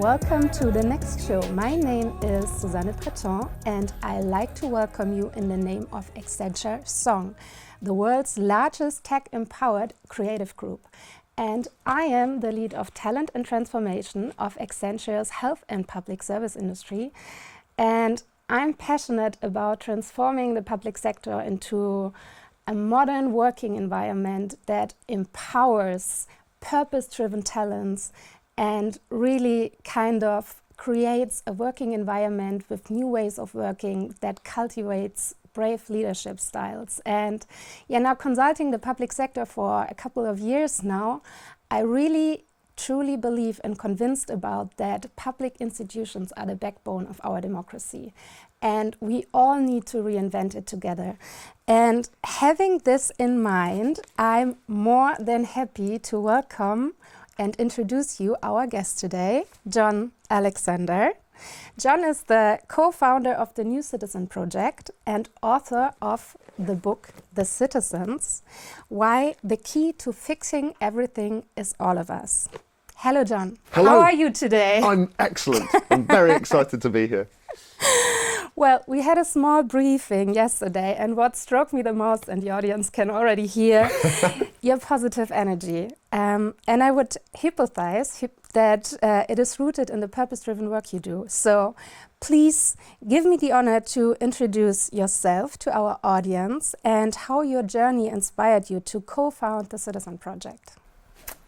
welcome to the next show. My name is Susanne Breton and I like to welcome you in the name of Accenture Song, the world's largest tech-empowered creative group. And I am the lead of talent and transformation of Accenture's health and public service industry. And I'm passionate about transforming the public sector into a modern working environment that empowers purpose-driven talents and really kind of creates a working environment with new ways of working that cultivates brave leadership styles. And now consulting the public sector for a couple of years now, I really truly believe and convinced about that public institutions are the backbone of our democracy. And we all need to reinvent it together. And having this in mind, I'm more than happy to welcome and introduce you our guest today, Jon Alexander. Jon is the co-founder of the New Citizen Project and author of the book, The Citizens, Why the Key to Fixing Everything is All of Us. Hello, Jon. Hello. How are you today? I'm excellent. I'm very excited to be here. Well, we had a small briefing yesterday, and what struck me the most, and the audience can already hear, your positive energy. And I would hypothesize that it is rooted in the purpose-driven work you do. So please give me the honor to introduce yourself to our audience and how your journey inspired you to co-found the Citizen Project.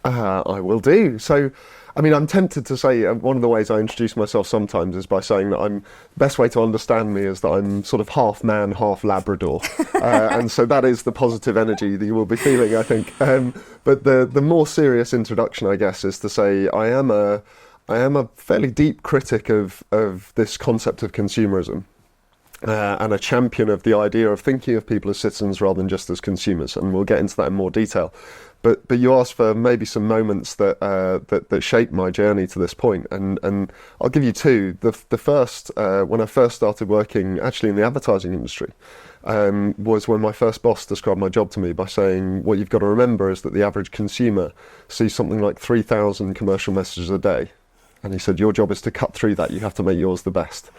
I will do. So, I'm tempted to say one of the ways I introduce myself sometimes is by saying that the best way to understand me is that I'm sort of half man, half Labrador. And so that is the positive energy that you will be feeling, I think. But the more serious introduction, I guess, is to say I am a fairly deep critic of this concept of consumerism. And a champion of the idea of thinking of people as citizens rather than just as consumers, and we'll get into that in more detail. But you asked for maybe some moments that shaped my journey to this point, and I'll give you two. The first, when I first started working actually in the advertising industry, was when my first boss described my job to me by saying, what you've got to remember is that the average consumer sees something like 3,000 commercial messages a day. And he said, your job is to cut through that. You have to make yours the best.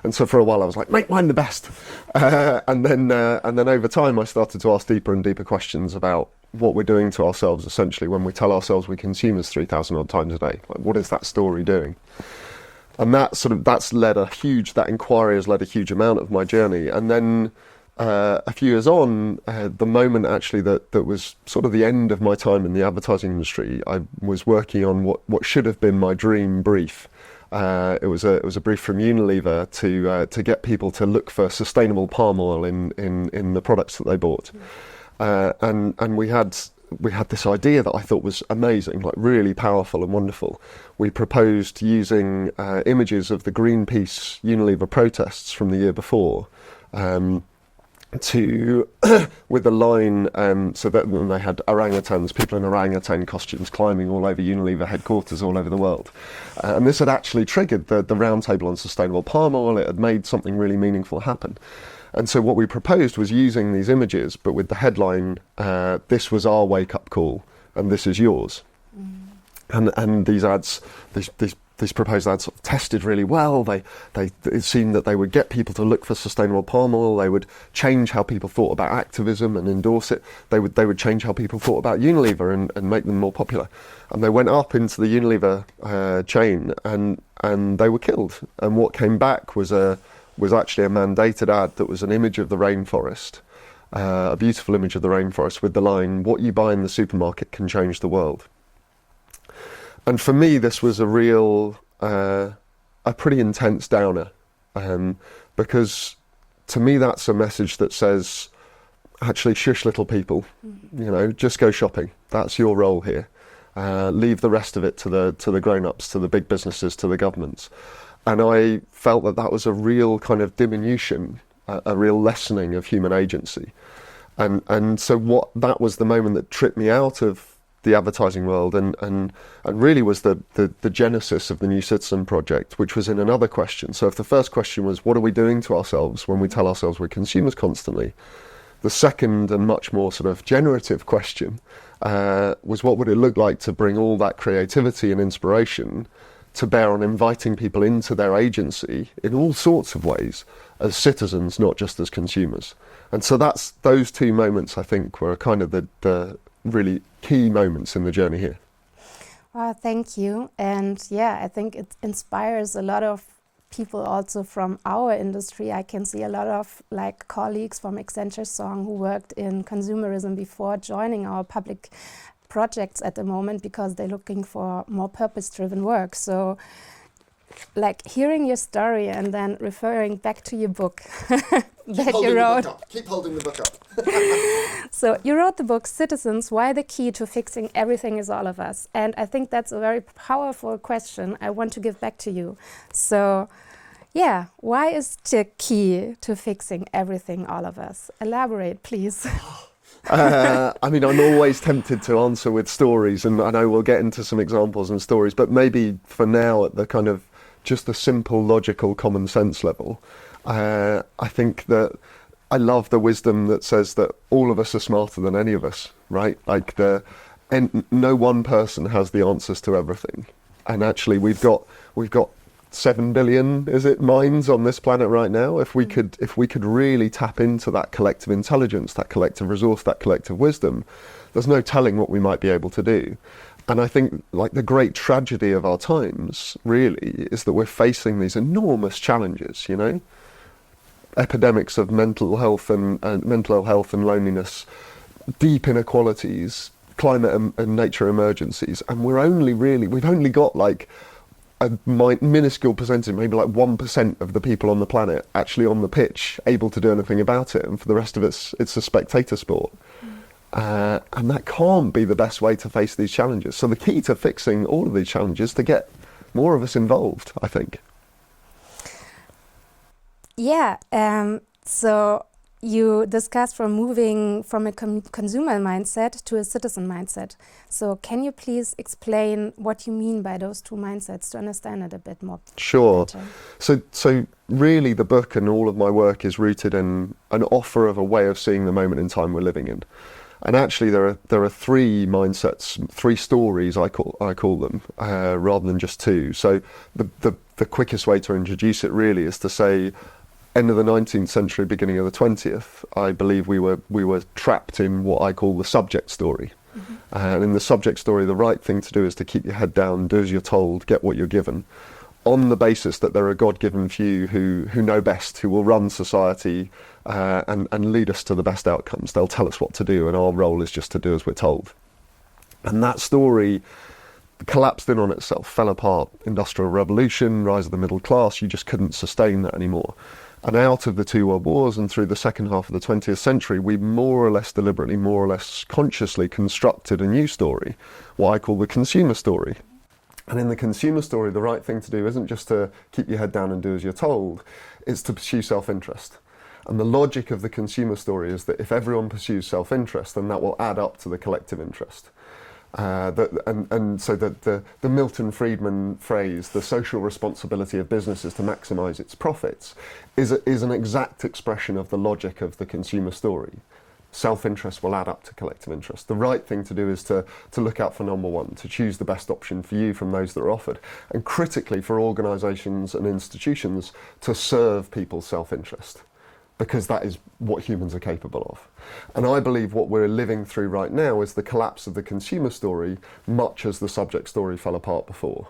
And so for a while I was like, make mine the best. And then over time I started to ask deeper and deeper questions about what we're doing to ourselves essentially when we tell ourselves we consume as 3,000 odd times a day. Like, what is that story doing? And that inquiry has led a huge amount of my journey. And then a few years on, the moment actually that was sort of the end of my time in the advertising industry, I was working on what should have been my dream brief. It was a brief from Unilever to get people to look for sustainable palm oil in the products that they bought. And we had this idea that I thought was amazing, like really powerful and wonderful. We proposed using images of the Greenpeace Unilever protests from the year before, with the line, so that they had orangutans, people in orangutan costumes climbing all over Unilever headquarters all over the world. And this had actually triggered the roundtable on sustainable palm oil. It had made something really meaningful happen. And so what we proposed was using these images, but with the headline, this was our wake-up call, and this is yours. And these ads, these proposed ads sort of tested really well. It seemed that they would get people to look for sustainable palm oil. They would change how people thought about activism and endorse it. They would change how people thought about Unilever and make them more popular. And they went up into the Unilever chain and they were killed. And what came back was actually a mandated ad that was an image of the rainforest, a beautiful image of the rainforest with the line, what you buy in the supermarket can change the world. And for me, this was a pretty intense downer, because to me, that's a message that says, actually, shush little people, just go shopping. That's your role here. Leave the rest of it to the grown-ups, to the big businesses, to the governments. And I felt that was a real kind of diminution, a real lessening of human agency. And so that was the moment that tripped me out of the advertising world and really was the genesis of the New Citizen Project, which was in another question. So if the first question was, what are we doing to ourselves when we tell ourselves we're consumers constantly? The second and much more sort of generative question was, what would it look like to bring all that creativity and inspiration to bear on inviting people into their agency in all sorts of ways as citizens, not just as consumers. And so those two moments, I think, were kind of the really key moments in the journey here. Well, thank you. And yeah, I think it inspires a lot of people also from our industry. I can see a lot of like colleagues from Accenture Song who worked in consumerism before joining our public projects at the moment because they're looking for more purpose-driven work. So like hearing your story and then referring back to your book that you wrote. Keep holding the book up. So you wrote the book Citizens, Why the Key to Fixing Everything is All of Us. And I think that's a very powerful question I want to give back to you. So yeah, why is the key to fixing everything all of us? Elaborate, please. I mean, I'm always tempted to answer with stories, and I know we'll get into some examples and stories, but maybe for now at the kind of just the simple, logical, common sense level, I think that I love the wisdom that says that all of us are smarter than any of us, right? Like and no one person has the answers to everything. And actually we've got 7 billion, is it, minds on this planet right now? If we could really tap into that collective intelligence, that collective resource, that collective wisdom, there's no telling what we might be able to do. And I think like the great tragedy of our times really is that we're facing these enormous challenges, you know? Epidemics of mental health and loneliness, deep inequalities, climate and nature emergencies, and we've only got like a minuscule percentage, maybe like 1% of the people on the planet actually on the pitch able to do anything about it, and for the rest of it's a spectator sport. And that can't be the best way to face these challenges. So the key to fixing all of these challenges is to get more of us involved, I think. Yeah, so you discussed from moving from a consumer mindset to a citizen mindset. So can you please explain what you mean by those two mindsets to understand it a bit more? Sure. Better? So really the book and all of my work is rooted in an offer of a way of seeing the moment in time we're living in. And actually there are three mindsets, three stories I call them, rather than just two. So the quickest way to introduce it really is to say, end of the 19th century, beginning of the 20th, I believe we were trapped in what I call the subject story. Mm-hmm. And in the subject story, the right thing to do is to keep your head down, do as you're told, get what you're given, on the basis that there are God-given few who know best, who will run society and lead us to the best outcomes. They'll tell us what to do, and our role is just to do as we're told. And that story collapsed in on itself, fell apart. Industrial revolution, rise of the middle class, you just couldn't sustain that anymore. And out of the two world wars and through the second half of the 20th century, we more or less deliberately, more or less consciously constructed a new story, what I call the consumer story. And in the consumer story, the right thing to do isn't just to keep your head down and do as you're told, it's to pursue self-interest. And the logic of the consumer story is that if everyone pursues self-interest, then that will add up to the collective interest. So the Milton Friedman phrase, the social responsibility of businesses to maximise its profits, is an exact expression of the logic of the consumer story. Self-interest will add up to collective interest. The right thing to do is to look out for number one, to choose the best option for you from those that are offered, and critically for organisations and institutions to serve people's self-interest, because that is what humans are capable of. And I believe what we're living through right now is the collapse of the consumer story, much as the subject story fell apart before.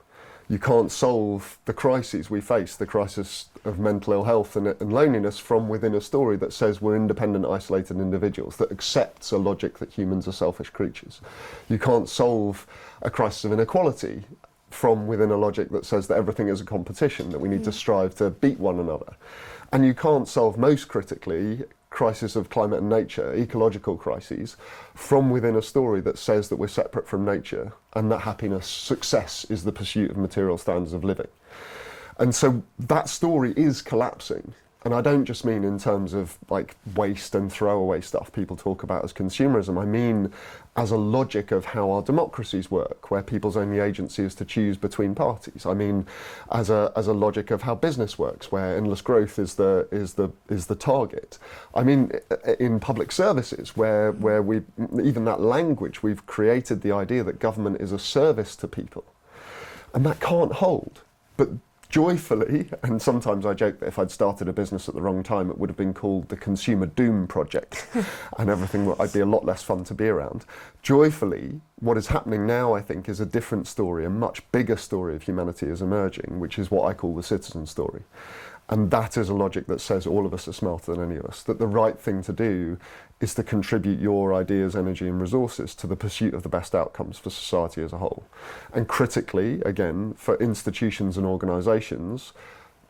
You can't solve the crises we face, the crisis of mental ill health and loneliness, from within a story that says we're independent, isolated individuals, that accepts a logic that humans are selfish creatures. You can't solve a crisis of inequality from within a logic that says that everything is a competition, that we need to strive to beat one another. And you can't solve, most critically, crisis of climate and nature, ecological crises, from within a story that says that we're separate from nature and that happiness, success, is the pursuit of material standards of living. And so that story is collapsing. And I don't just mean in terms of like waste and throwaway stuff people talk about as consumerism. I mean as a logic of how our democracies work, where people's only agency is to choose between parties. I mean as a logic of how business works, where endless growth is the target. I mean in public services, where we, even that language, we've created the idea that government is a service to people. And that can't hold. But joyfully, and sometimes I joke that if I'd started a business at the wrong time, it would have been called the Consumer Doom Project, and everything, I'd be a lot less fun to be around. Joyfully, what is happening now, I think, is a different story, a much bigger story of humanity is emerging, which is what I call the citizen story. And that is a logic that says all of us are smarter than any of us, that the right thing to do is to contribute your ideas, energy and resources to the pursuit of the best outcomes for society as a whole. And critically, again, for institutions and organisations,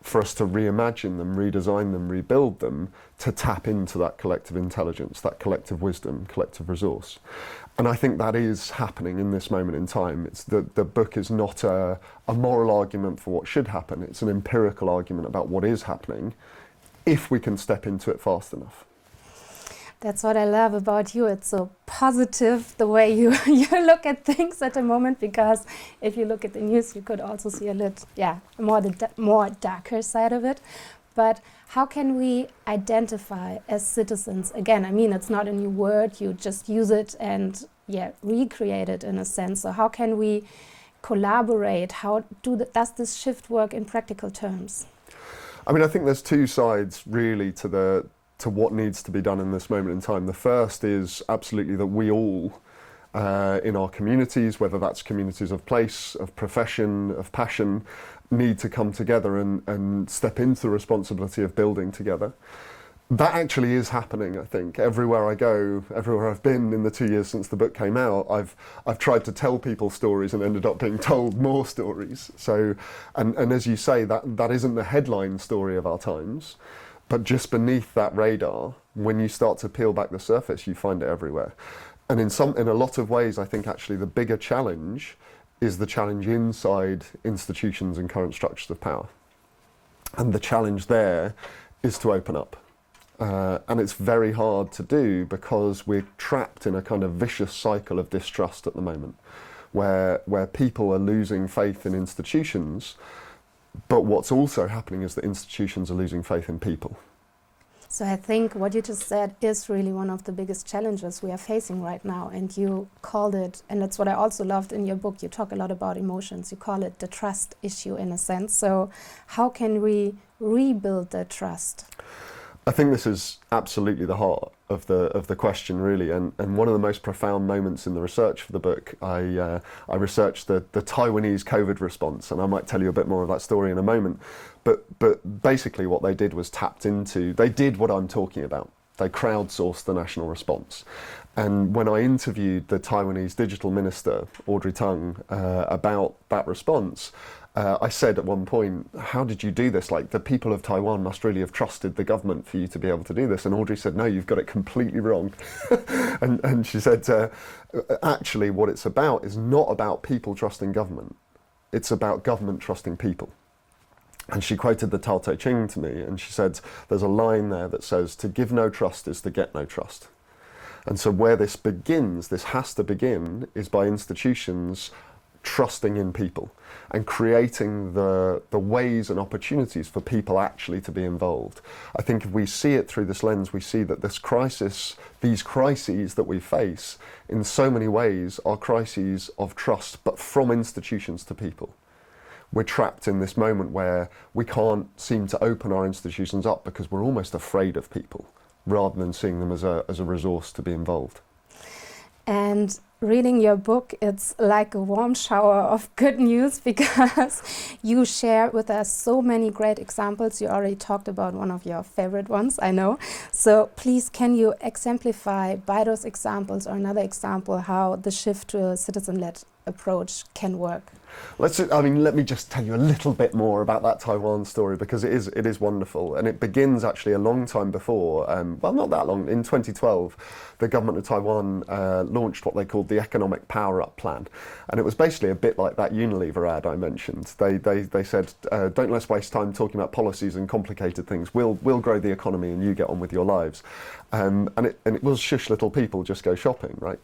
for us to reimagine them, redesign them, rebuild them, to tap into that collective intelligence, that collective wisdom, collective resource. And I think that is happening in this moment in time. It's the book is not a moral argument for what should happen, it's an empirical argument about what is happening, if we can step into it fast enough. That's what I love about you. It's so positive the way you look at things at the moment, because if you look at the news, you could also see a little, more darker side of it. But how can we identify as citizens? Again, I mean, it's not a new word, you just use it and recreate it in a sense. So how can we collaborate? How does this shift work in practical terms? I mean, I think there's two sides really to what needs to be done in this moment in time. The first is absolutely that we all, in our communities, whether that's communities of place, of profession, of passion, need to come together and step into the responsibility of building together. That actually is happening, I think. Everywhere I go, everywhere I've been in the 2 years since the book came out, I've tried to tell people stories and ended up being told more stories. So, and as you say, that isn't the headline story of our times, but just beneath that radar, when you start to peel back the surface, you find it everywhere. And in a lot of ways, I think actually the bigger challenge is the challenge inside institutions and current structures of power. And the challenge there is to open up. And it's very hard to do because we're trapped in a kind of vicious cycle of distrust at the moment, where people are losing faith in institutions, but what's also happening is that institutions are losing faith in people. So I think what you just said is really one of the biggest challenges we are facing right now, and you called it, and that's what I also loved in your book, you talk a lot about emotions, you call it the trust issue in a sense. So how can we rebuild the trust? I think this is absolutely the heart of the question, really, and one of the most profound moments in the research for the book. I researched the Taiwanese COVID response, and I might tell you a bit more of that story in a moment. But basically, what they did was they did what I'm talking about. They crowdsourced the national response. And when I interviewed the Taiwanese digital minister, Audrey Tang, about that response, I said at one point, how did you do this? Like, the people of Taiwan must really have trusted the government for you to be able to do this. And Audrey said, no, you've got it completely wrong. and she said, actually, what it's about is not about people trusting government. It's about government trusting people. And she quoted the Tao Te Ching to me, and she said, there's a line there that says, to give no trust is to get no trust. And so where this has to begin, is by institutions trusting in people and creating the ways and opportunities for people actually to be involved. I think if we see it through this lens, we see that these crises that we face, in so many ways, are crises of trust, but from institutions to people. We're trapped in this moment where we can't seem to open our institutions up because we're almost afraid of people, rather than seeing them as a resource to be involved. And reading your book, it's like a warm shower of good news, because you share with us so many great examples. You already talked about one of your favorite ones, I know. So please, can you exemplify by those examples, or another example, how the shift to a citizen-led approach can work? Let me just tell you a little bit more about that Taiwan story, because it is wonderful, and it begins actually a long time before. Not that long. In 2012, the government of Taiwan launched what they called the Economic Power-Up Plan, and it was basically a bit like that Unilever ad I mentioned. They said, don't let's waste time talking about policies and complicated things. We'll grow the economy, and you get on with your lives. And it was shush little people, just go shopping, right?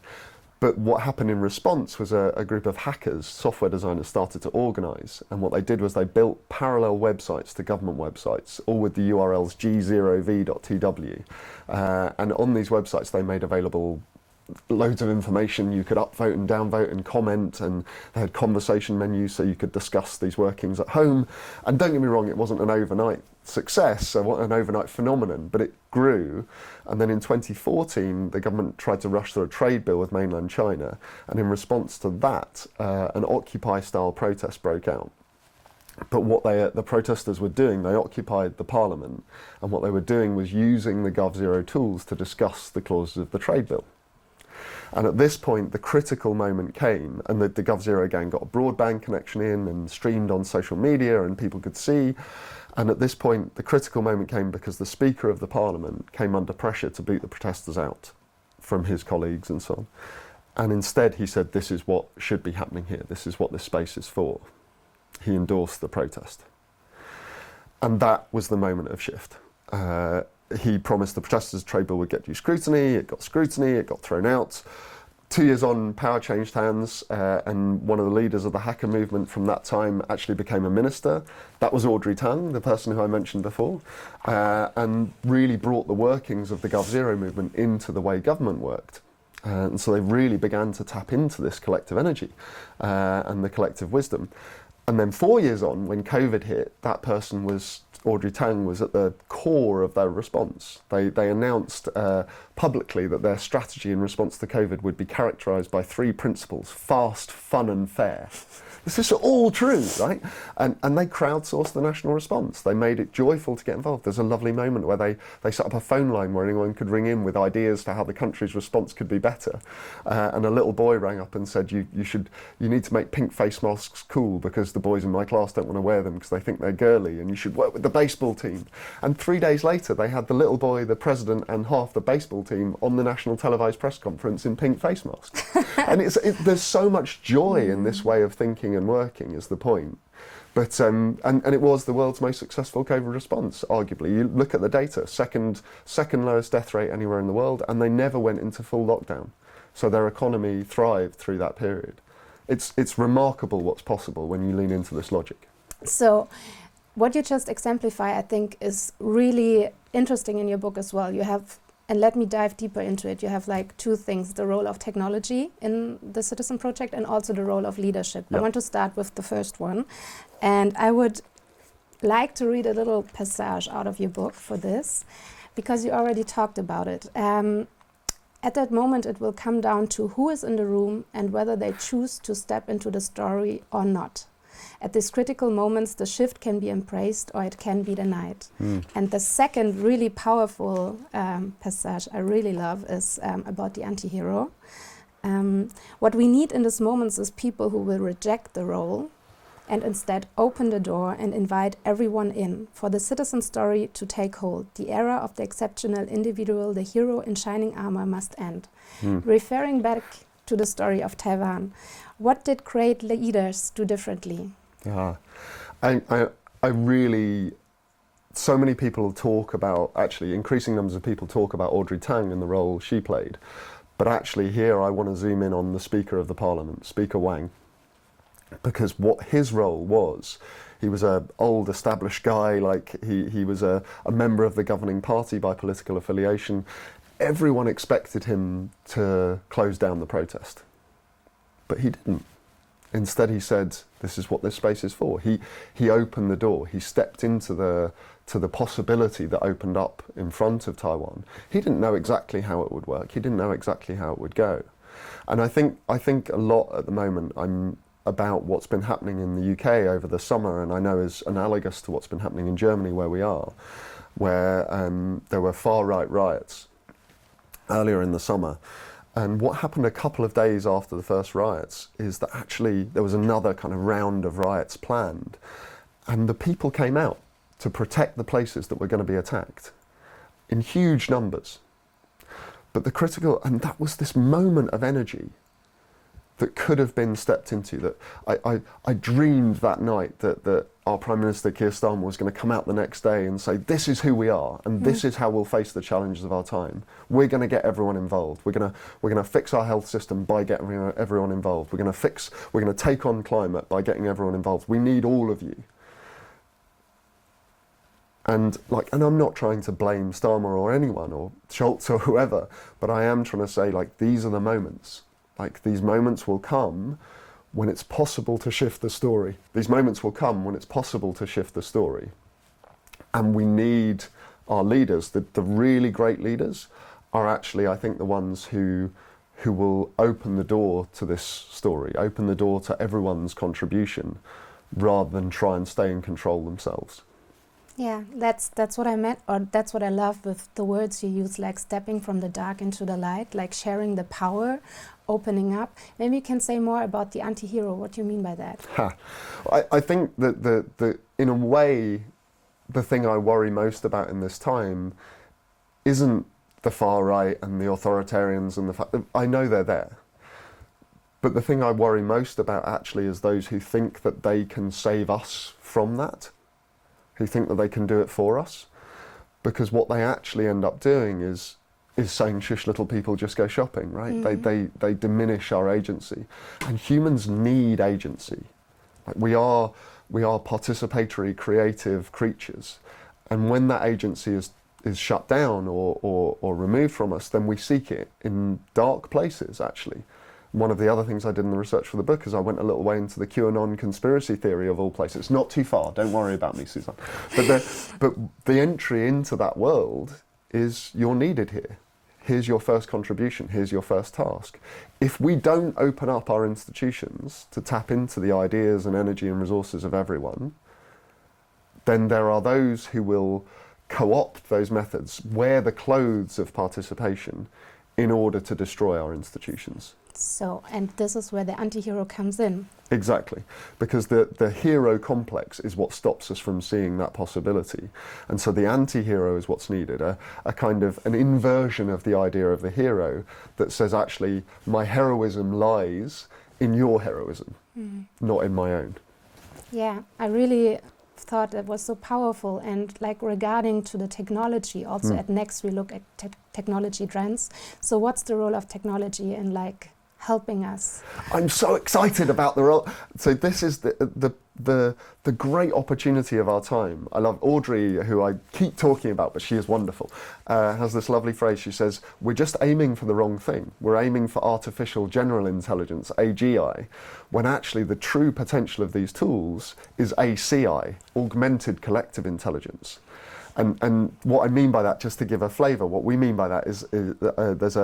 But what happened in response was a group of hackers, software designers, started to organise, and what they did was they built parallel websites to government websites, all with the URLs g0v.tw, and on these websites they made available loads of information. You could upvote and downvote and comment, and they had conversation menus so you could discuss these workings at home. And don't get me wrong, it wasn't an overnight success, so an overnight phenomenon, but it grew. And then in 2014, the government tried to rush through a trade bill with mainland China, and in response to that, an Occupy-style protest broke out. But what the protesters were doing, they occupied the parliament, and what they were doing was using the GovZero tools to discuss the clauses of the trade bill. And at this point, the critical moment came, and the GovZero gang got a broadband connection in and streamed on social media, and people could see. And at this point, the critical moment came because the Speaker of the Parliament came under pressure to boot the protesters out from his colleagues and so on. And instead, he said, this is what should be happening here. This is what this space is for. He endorsed the protest. And that was the moment of shift. He promised the protesters' trade bill would get due scrutiny. It got scrutiny, it got thrown out. 2 years on, power changed hands, and one of the leaders of the hacker movement from that time actually became a minister. That was Audrey Tang, the person who I mentioned before, and really brought the workings of the GovZero movement into the way government worked. And so they really began to tap into this collective energy and the collective wisdom. And then 4 years on, when COVID hit, that person was, Audrey Tang, was at the core of their response. They announced publicly that their strategy in response to COVID would be characterised by 3 principles: fast, fun and fair. This is all true, right? And they crowdsourced the national response. They made it joyful to get involved. There's a lovely moment where they set up a phone line where anyone could ring in with ideas for how the country's response could be better. And a little boy rang up and said, you need to make pink face masks cool because the boys in my class don't want to wear them because they think they're girly, and you should work with the baseball team. And 3 days later, they had the little boy, the president, and half the baseball team on the national televised press conference in pink face masks. And there's so much joy in this way of thinking and working, is the point. But and it was the world's most successful COVID response, arguably. You look at the data, second lowest death rate anywhere in the world, and they never went into full lockdown. So their economy thrived through that period. It's remarkable what's possible when you lean into this logic. So what you just exemplify, I think, is really interesting in your book as well. You have, and let me dive deeper into it, you have like 2 things: the role of technology in the Citizen Project and also the role of leadership. Yep. I want to start with the first one, and I would like to read a little passage out of your book for this, because you already talked about it. At that moment, it will come down to who is in the room and whether they choose to step into the story or not. At these critical moments, the shift can be embraced or it can be denied. And the second really powerful passage I really love is about the anti-hero. What we need in these moments is people who will reject the role and instead open the door and invite everyone in for the citizen story to take hold. The era of the exceptional individual, the hero in shining armor, must end. Referring back to the story of Taiwan, what did great leaders do differently? I really, so many people talk about, actually increasing numbers of people talk about Audrey Tang and the role she played. But actually here I want to zoom in on the Speaker of the Parliament, Speaker Wang. Because what his role was, he was an old established guy, like he was a member of the governing party by political affiliation. Everyone expected him to close down the protest, but he didn't. Instead he said, this is what this space is for. He opened the door, he stepped into the possibility that opened up in front of Taiwan. He didn't know exactly how it would work, he didn't know exactly how it would go. And I think a lot at the moment about what's been happening in the UK over the summer, and I know is analogous to what's been happening in Germany where we are, where there were far-right riots earlier in the summer. And what happened a couple of days after the first riots is that actually there was another kind of round of riots planned, and the people came out to protect the places that were going to be attacked in huge numbers. But the critical, and that was this moment of energy that could have been stepped into, that I dreamed that night that our Prime Minister Keir Starmer was going to come out the next day and say, this is who we are and this is how we'll face the challenges of our time. We're going to get everyone involved. We're going to fix our health system by getting everyone involved. We're going to take on climate by getting everyone involved. We need all of you. And I'm not trying to blame Starmer or anyone or Schultz or whoever, but I am trying to say, like, these are the moments. Like, these moments will come when it's possible to shift the story. These moments will come when it's possible to shift the story. And we need our leaders. The really great leaders are actually, I think, the ones who will open the door to this story, open the door to everyone's contribution, rather than try and stay in control themselves. Yeah, that's what I meant, or that's what I love with the words you use, like stepping from the dark into the light, like sharing the power, opening up. Maybe you can say more about the anti-hero. What do you mean by that? I think that the in a way, the thing I worry most about in this time isn't the far right and the authoritarians and I know they're there. But the thing I worry most about actually is those who think that they can save us from that, who think that they can do it for us, because what they actually end up doing is saying, shush little people, just go shopping, right? Mm-hmm. They diminish our agency. And humans need agency. Like, we are participatory, creative creatures. And when that agency is shut down or removed from us, then we seek it in dark places, actually. One of the other things I did in the research for the book is I went a little way into the QAnon conspiracy theory of all places. Not too far, don't worry about me, Susanne. But the entry into that world is, you're needed here. Here's your first contribution, here's your first task. If we don't open up our institutions to tap into the ideas and energy and resources of everyone, then there are those who will co-opt those methods, wear the clothes of participation in order to destroy our institutions. So, and this is where the anti-hero comes in. Exactly, because the hero complex is what stops us from seeing that possibility. And so the anti-hero is what's needed, a kind of an inversion of the idea of the hero that says, actually, my heroism lies in your heroism, not in my own. Yeah, I really thought that was so powerful. And like regarding to the technology, also at Next we look at technology trends. So what's the role of technology in like helping us? I'm so excited about the role. So this is the great opportunity of our time. I love Audrey, who I keep talking about, but she is wonderful, has this lovely phrase. She says, we're just aiming for the wrong thing. We're aiming for artificial general intelligence, AGI, when actually the true potential of these tools is ACI, augmented collective intelligence. And what I mean by that, just to give a flavour, what we mean by that is there's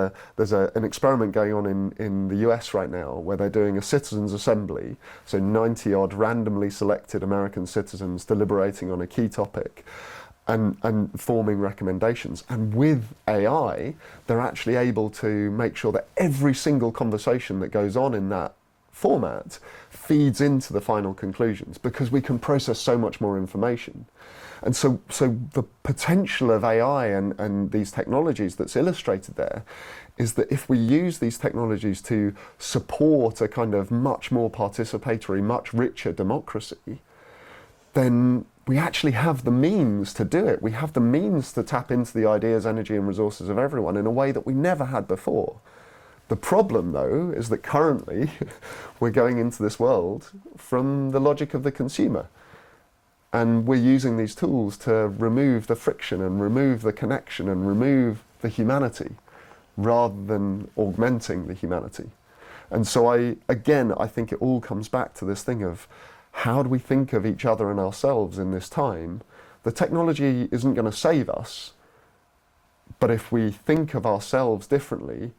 an experiment going on in the US right now where they're doing a citizens' assembly, so 90 odd randomly selected American citizens deliberating on a key topic and forming recommendations. And with AI, they're actually able to make sure that every single conversation that goes on in that format feeds into the final conclusions, because we can process so much more information. And so the potential of AI and these technologies that's illustrated there is that if we use these technologies to support a kind of much more participatory, much richer democracy, then we actually have the means to do it. We have the means to tap into the ideas, energy and resources of everyone in a way that we never had before. The problem, though, is that currently we're going into this world from the logic of the consumer. And we're using these tools to remove the friction and remove the connection and remove the humanity rather than augmenting the humanity. And so I think it all comes back to this thing of how do we think of each other and ourselves in this time? The technology isn't going to save us, but if we think of ourselves differently,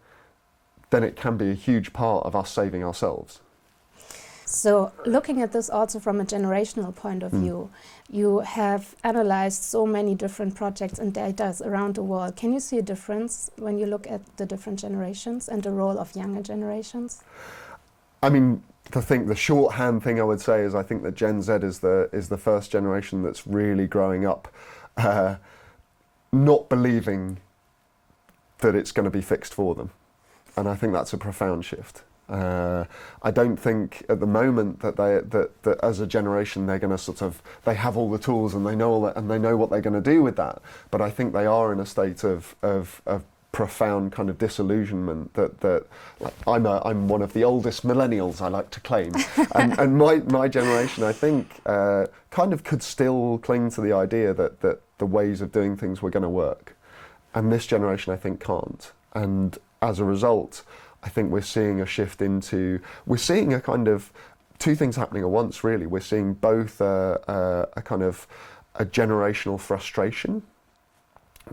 then it can be a huge part of us saving ourselves. So looking at this also from a generational point of view, you have analyzed so many different projects and data around the world. Can you see a difference when you look at the different generations and the role of younger generations? I mean, the shorthand thing I would say is I think that Gen Z is the first generation that's really growing up not believing that it's going to be fixed for them. And I think that's a profound shift. I don't think at the moment that that as a generation they're going to they have all the tools and they know all that and they know what they're going to do with that. But I think they are in a state of profound kind of disillusionment that like, I'm one of the oldest millennials, I like to claim, and my generation, I think, kind of could still cling to the idea that the ways of doing things were going to work, and this generation, I think, can't. And as a result, I think we're seeing a shift we're seeing a kind of two things happening at once, really. We're seeing both a kind of a generational frustration,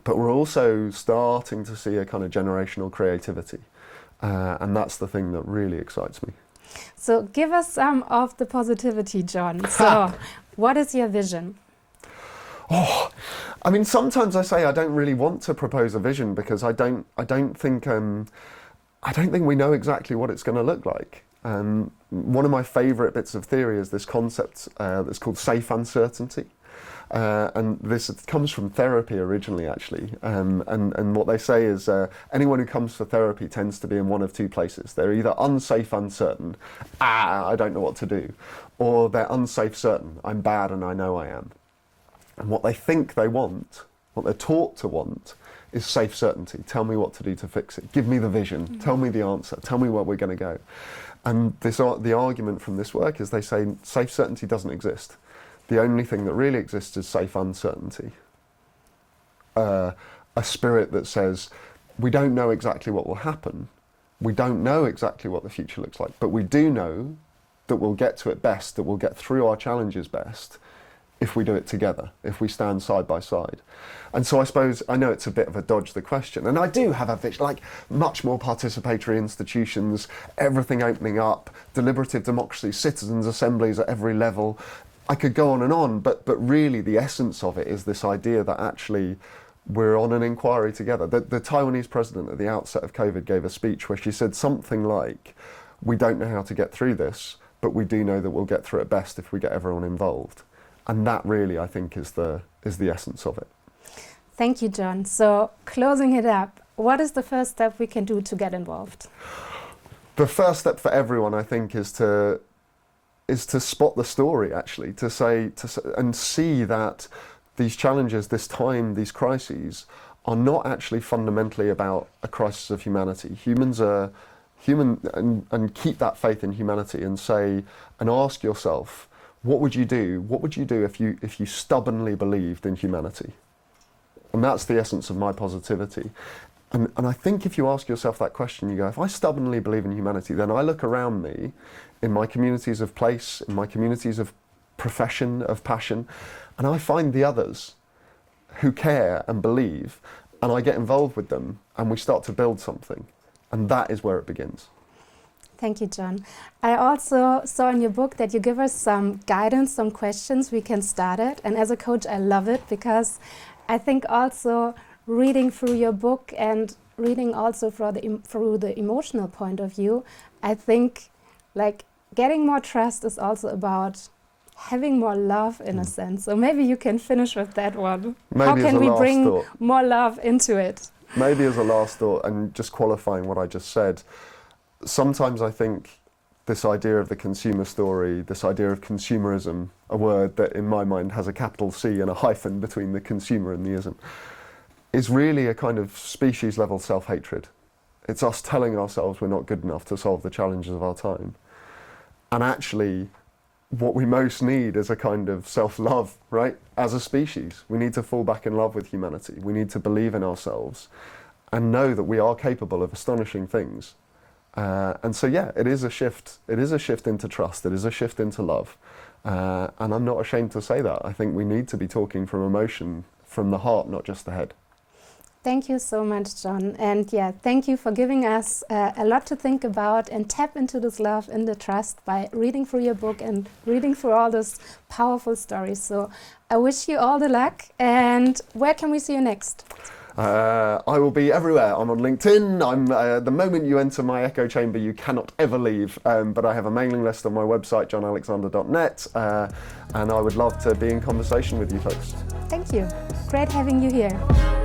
but we're also starting to see a kind of generational creativity. And that's the thing that really excites me. So give us some of the positivity, Jon. So what is your vision? Oh, I mean, sometimes I say I don't really want to propose a vision because I don't think we know exactly what it's going to look like. One of my favourite bits of theory is this concept that's called safe uncertainty. And this comes from therapy originally, actually. And what they say is anyone who comes for therapy tends to be in one of two places. They're either unsafe, uncertain, I don't know what to do, or they're unsafe, certain, I'm bad and I know I am. And what they think they want, what they're taught to want, is safe certainty. Tell me what to do to fix it. Give me the vision. Tell me the answer. Tell me where we're going to go. And the argument from this work is they say safe certainty doesn't exist. The only thing that really exists is safe uncertainty. A spirit that says, we don't know exactly what will happen. We don't know exactly what the future looks like, but we do know that we'll get to it best, that we'll get through our challenges best if we do it together, if we stand side by side. And so I suppose, I know it's a bit of a dodge the question, and I do have a vision, like much more participatory institutions, everything opening up, deliberative democracy, citizens' assemblies at every level. I could go on, but really the essence of it is this idea that actually we're on an inquiry together. The Taiwanese president at the outset of COVID gave a speech where she said something like, we don't know how to get through this, but we do know that we'll get through it best if we get everyone involved. And that really, I think, is the essence of it. Thank you, Jon. So, closing it up, what is the first step we can do to get involved? The first step for everyone, I think, is to spot the story, actually, to say and see that these challenges, this time, these crises, are not actually fundamentally about a crisis of humanity. Humans are human, and keep that faith in humanity and say, and ask yourself, what would you do? What would you do if you stubbornly believed in humanity? And that's the essence of my positivity. And I think if you ask yourself that question, you go, if I stubbornly believe in humanity, then I look around me in my communities of place, in my communities of profession, of passion, and I find the others who care and believe, and I get involved with them, and we start to build something. And that is where it begins. Thank you, Jon. I also saw in your book that you give us some guidance, some questions we can start it. And as a coach, I love it because I think also reading through your book and reading also through the emotional point of view, I think like getting more trust is also about having more love in a sense. So maybe you can finish with that one. Maybe how can we bring thought. more love into it? Maybe as a last thought, and just qualifying what I just said, sometimes I think this idea of the consumer story, this idea of consumerism, a word that in my mind has a capital C and a hyphen between the consumer and the ism, is really a kind of species level self-hatred. It's us telling ourselves we're not good enough to solve the challenges of our time. And actually, what we most need is a kind of self-love, right? As a species, we need to fall back in love with humanity. We need to believe in ourselves and know that we are capable of astonishing things. And so, yeah, it is a shift. It is a shift into trust. It is a shift into love. And I'm not ashamed to say that. I think we need to be talking from emotion, from the heart, not just the head. Thank you so much, Jon. And yeah, thank you for giving us a lot to think about and tap into this love and the trust by reading through your book and reading through all those powerful stories. So I wish you all the luck. And where can we see you next? I will be everywhere. I'm on LinkedIn. I'm the moment you enter my echo chamber, you cannot ever leave. But I have a mailing list on my website, jonalexander.net, and I would love to be in conversation with you folks. Thank you. Great having you here.